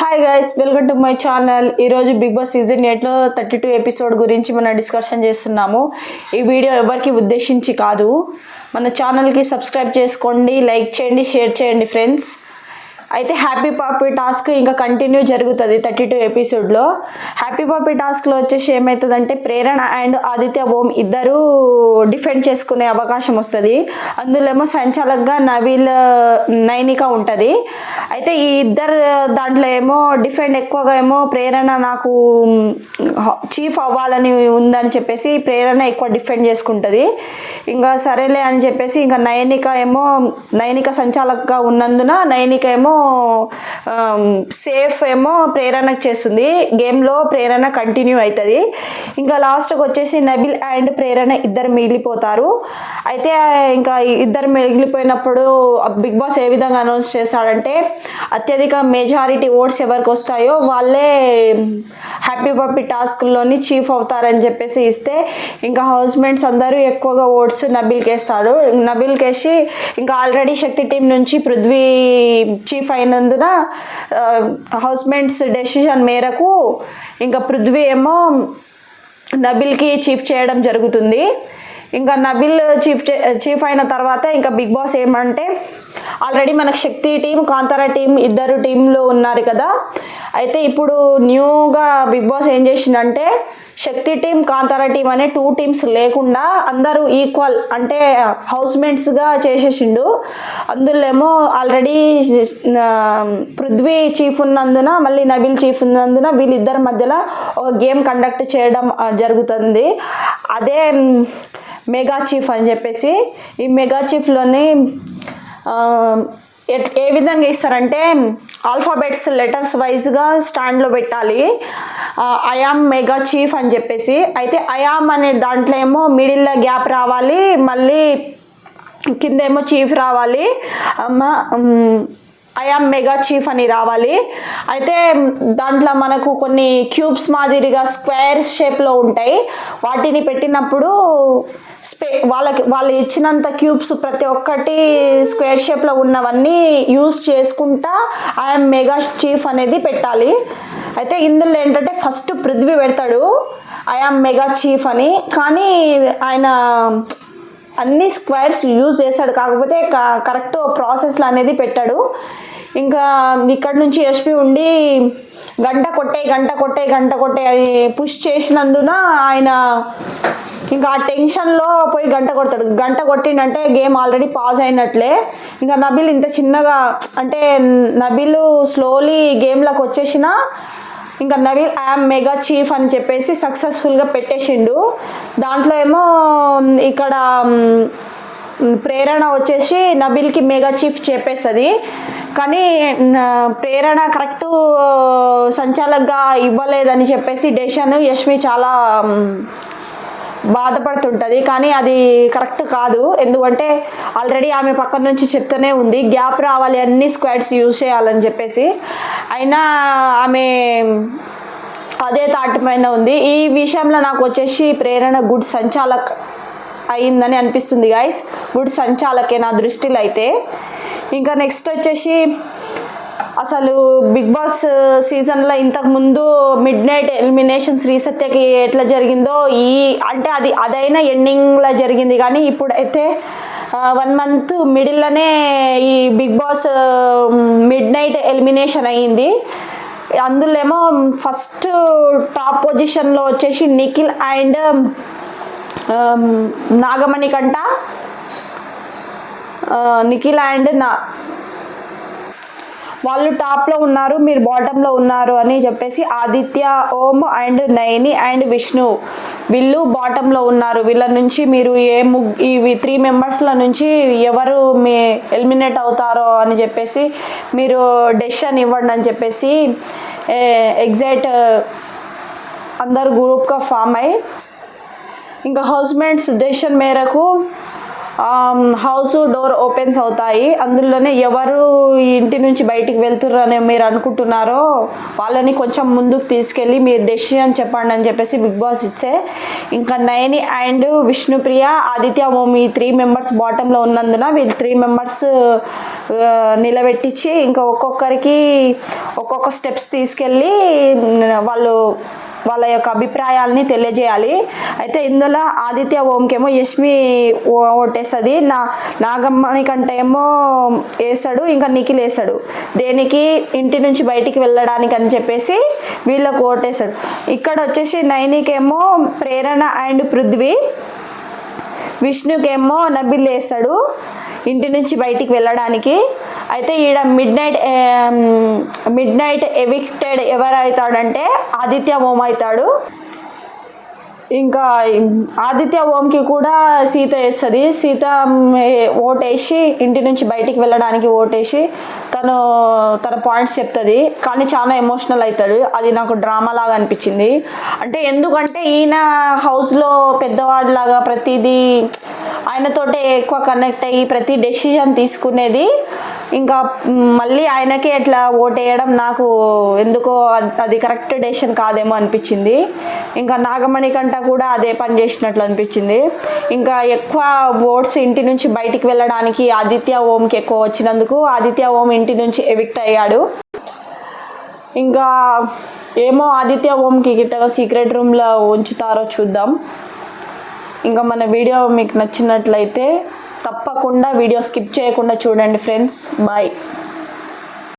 Hi guys, welcome to my channel. ఈరోజు big boss season 8లో 32 episode గురించి మనం discussion చేస్తున్నాము. ఈ వీడియో ఎవరికి ఉద్దేశించి కాదు. మన ఛానల్కి సబ్స్క్రైబ్ చేసుకోండి, లైక్ చేయండి, షేర్ చేయండి ఫ్రెండ్స్. అయితే హ్యాపీ పాపీ టాస్క్ ఇంకా కంటిన్యూ జరుగుతుంది 32 ఎపిసోడ్లో. హ్యాపీ పాపీ టాస్క్లో వచ్చేసి ఏమవుతుందంటే ప్రేరణ అండ్ ఆదిత్య ఓం ఇద్దరు డిఫెండ్ చేసుకునే అవకాశం వస్తుంది. అందులో ఏమో సంచాలక్గా నైనిక ఉంటుంది. అయితే ఈ ఇద్దరు దాంట్లో ఏమో డిఫెండ్ ఎక్కువగా ఏమో ప్రేరణ నాకు చీఫ్ అవ్వాలని ఉందని చెప్పేసి ప్రేరణ ఎక్కువ డిఫెండ్ చేసుకుంటుంది. ఇంకా సరేలే అని చెప్పేసి ఇంకా నైనిక సంచాలక్గా ఉన్నందున నైనిక ఏమో సేఫ్ ఏమో ప్రేరణకు చేస్తుంది. గేమ్లో ప్రేరణ కంటిన్యూ అవుతుంది. ఇంకా లాస్ట్కి వచ్చేసి నబిల్ అండ్ ప్రేరణ ఇద్దరు మిగిలిపోతారు. అయితే ఇంకా ఇద్దరు మిగిలిపోయినప్పుడు బిగ్ బాస్ ఏ విధంగా అనౌన్స్ చేశాడంటే అత్యధిక మెజారిటీ ఓట్స్ ఎవరికి వస్తాయో వాళ్ళే హ్యాపీ పప్పీ టాస్క్లోని చీఫ్ అవుతారని చెప్పేసి ఇస్తే ఇంకా హౌస్ మేట్స్ అందరూ ఎక్కువగా ఓట్స్ నబిల్కి వేస్తారు. నబిల్కి వేసి ఇంకా ఆల్రెడీ శక్తి టీం నుంచి పృథ్వీ చీఫ్ అయినందున హౌస్ మేట్స్ డెసిషన్ మేరకు ఇంకా పృథ్వీ ఏమో నబిల్కి చీఫ్ చేయడం జరుగుతుంది. ఇంకా నబిల్ చీఫ్ అయిన తర్వాత ఇంకా బిగ్ బాస్ ఏమంటే ఆల్రెడీ మనకు శక్తి టీం కాంతారా టీం ఇద్దరు టీంలు ఉన్నారు కదా. అయితే ఇప్పుడు న్యూగా బిగ్ బాస్ ఏం చేసిండంటే శక్తి టీం కాంతారా టీం అనే 2 టీమ్స్ లేకుండా అందరూ ఈక్వల్ అంటే హౌస్ మేట్స్గా చేసేసిండు. అందులో ఏమో ఆల్రెడీ పృథ్వీ చీఫ్ ఉన్నందున మళ్ళీ నబిల్ చీఫ్ ఉన్నందున వీళ్ళిద్దరి మధ్యలో ఒక గేమ్ కండక్ట్ చేయడం జరుగుతుంది. అదే మెగా చీఫ్ అని చెప్పేసి ఈ మెగా చీఫ్లోని ఏ విధంగా ఇస్తారంటే ఆల్ఫాబెట్స్ లెటర్స్ వైజ్గా స్టాండ్లో పెట్టాలి. ఐఆమ్ మెగా చీఫ్ అని చెప్పేసి. అయితే ఐఆమ్ అనే దాంట్లో ఏమో మిడిల్లో గ్యాప్ రావాలి, మళ్ళీ కింద ఏమో చీఫ్ రావాలి, ఐఆమ్ మెగా చీఫ్ అని రావాలి. అయితే దాంట్లో మనకు కొన్ని క్యూబ్స్ మాదిరిగా స్క్వేర్ షేప్లో ఉంటాయి. వాటిని పెట్టినప్పుడు వాళ్ళు ఇచ్చినంత క్యూబ్స్ ప్రతి ఒక్కటి స్క్వేర్ షేప్లో ఉన్నవన్నీ యూజ్ చేసుకుంటా ఐఆమ్ మెగా చీఫ్ అనేది పెట్టాలి. అయితే ఇందులో ఏంటంటే ఫస్ట్ పృథ్వీ పెడతాడు ఐఆమ్ మెగా చీఫ్ అని, కానీ ఆయన అన్ని స్క్వేర్స్ యూజ్ చేస్తాడు, కాకపోతే కరెక్ట్ ప్రాసెస్లో అనేది పెట్టాడు. ఇంకా ఇక్కడ నుంచి ఎస్పీ ఉండి గంట కొట్టే అది పుష్ చేసినందున ఆయన ఇంకా ఆ టెన్షన్లో పోయి గంట కొట్టిండంటే గేమ్ ఆల్రెడీ పాజ్ అయినట్లే. ఇంకా నబిల్ ఇంత చిన్నగా అంటే నబిల్ స్లోలీ గేమ్లోకి వచ్చేసిన ఇంకా నబిల్ ఐఆమ్ మెగా చీఫ్ అని చెప్పేసి సక్సెస్ఫుల్గా పెట్టేసిండు. దాంట్లో ఏమో ఇక్కడ ప్రేరణ వచ్చేసి నబిల్కి మెగా చీఫ్ చెప్పేస్తుంది. కానీ ప్రేరణ కరెక్ట్ సంచాలక్గా ఇవ్వలేదని చెప్పేసి డెసిషన్ యష్మి చాలా బాధపడుతుంటుంది. కానీ అది కరెక్ట్ కాదు, ఎందుకంటే ఆల్రెడీ ఆమె పక్కన నుంచి చెప్తూనే ఉంది గ్యాప్ రావాలి, అన్ని స్క్వాడ్స్ యూజ్ చేయాలని చెప్పేసి. అయినా ఆమె అదే థాట్ పైన ఉంది. ఈ విషయంలో నాకు వచ్చేసి ప్రేరణ గుడ్ సంచాలక్ అయిందని అనిపిస్తుంది గైస్. గుడ్ సంచాలకే నా దృష్టిలో అయితే. ఇంకా నెక్స్ట్ వచ్చేసి అసలు బిగ్ బాస్ సీజన్లో ఇంతకుముందు మిడ్ నైట్ ఎలిమినేషన్ శ్రీసత్యకి ఎట్లా జరిగిందో అంటే అదైనా ఎండింగ్లో జరిగింది. కానీ ఇప్పుడైతే 1 మంత్ మిడిల్లోనే ఈ Bigg Boss midnight elimination అయ్యింది. అందులో ఏమో ఫస్ట్ టాప్ పొజిషన్లో వచ్చేసి నిఖిల్ అండ్ నాగమణి కంట నిఖిల్ అండ్ వాళ్ళు టాప్లో ఉన్నారు, మీరు బాటంలో ఉన్నారు అని చెప్పేసి ఆదిత్య ఓం అండ్ నయని అండ్ విష్ణు వీళ్ళు బాటంలో ఉన్నారు. వీళ్ళ నుంచి మీరు ఇవి 3 మెంబర్స్ల నుంచి ఎవరు ఎలిమినేట్ అవుతారో అని చెప్పేసి మీరు డెసిషన్ ఇవ్వండి అని చెప్పేసి ఎగ్జాక్ట్ అందరు గ్రూప్గా ఫామ్ అయ్యి ఇంకా హౌస్ మేట్స్ డెసిషన్ మేరకు హౌస్ డోర్ ఓపెన్స్ అవుతాయి. అందులోనే ఎవరు ఈ ఇంటి నుంచి బయటికి వెళ్తున్నారని మీరు అనుకుంటున్నారో వాళ్ళని కొంచెం ముందుకు తీసుకెళ్ళి మీరు డెసిషన్ చెప్పండి అని చెప్పేసి బిగ్ బాస్ ఇస్తే, ఇంకా నయని అండ్ విష్ణుప్రియ, ఆదిత్య ఓం ఈ 3 మెంబర్స్ బాటంలో ఉన్నందున వీళ్ళు 3 మెంబర్స్ నిలబెట్టించి ఇంకా ఒక్కొక్కరికి ఒక్కొక్క స్టెప్స్ తీసుకెళ్ళి వాళ్ళ యొక్క అభిప్రాయాలని తెలియజేయాలి. అయితే ఇందులో ఆదిత్య ఓంకేమో యష్మి ఓటేస్తుంది, నాగమ్మని కంటే ఏమో వేస్తాడు, ఇంకా నిఖిల్ వేస్తాడు. దేనికి? ఇంటి నుంచి బయటికి వెళ్ళడానికి అని చెప్పేసి వీళ్ళకు ఓటేస్తాడు. ఇక్కడ వచ్చేసి నైనికేమో ప్రేరణ అండ్ పృథ్వీ, విష్ణుకేమో నబిల్ వేస్తాడు ఇంటి నుంచి బయటికి వెళ్ళడానికి. అయితే ఈడ మిడ్ నైట్ ఎవిక్టెడ్ ఎవరైతాడంటే ఆదిత్య ఓం అవుతాడు. ఇంకా ఆదిత్య ఓంకి కూడా సీత వేస్తుంది. సీత ఓటేసి ఇంటి నుంచి బయటికి వెళ్ళడానికి ఓటేసి తన పాయింట్స్ చెప్తుంది, కానీ చాలా ఎమోషనల్ అవుతాడు. అది నాకు డ్రామా లాగా అనిపించింది. అంటే ఎందుకంటే ఈయన హౌస్లో పెద్దవాడిలాగా ప్రతిదీ ఆయనతోటే ఎక్కువ కనెక్ట్ అయ్యి ప్రతి డెసిషన్ తీసుకునేది, ఇంకా మళ్ళీ ఆయనకే ఎట్లా ఓటేయడం నాకు ఎందుకో అది కరెక్ట్ డెసిషన్ కాదేమో అనిపించింది. ఇంకా నాగమణి కంట కూడా అదే పని చేసినట్లు అనిపించింది. ఇంకా ఎక్కువ ఓట్స్ ఇంటి నుంచి బయటికి వెళ్ళడానికి ఆదిత్య ఓంకి ఎక్కువ వచ్చినందుకు ఆదిత్య ఓం ఇంటి నుంచి ఎవిక్ట్ అయ్యాడు. ఇంకా ఏమో ఆదిత్య ఓంకి గిట్టగా సీక్రెట్ రూమ్లో ఉంచుతారో చూద్దాం. ఇంకా మన వీడియో మీకు నచ్చినట్లయితే తప్పకుండా వీడియో స్కిప్ చేయకుండా చూడండి ఫ్రెండ్స్. బాయ్.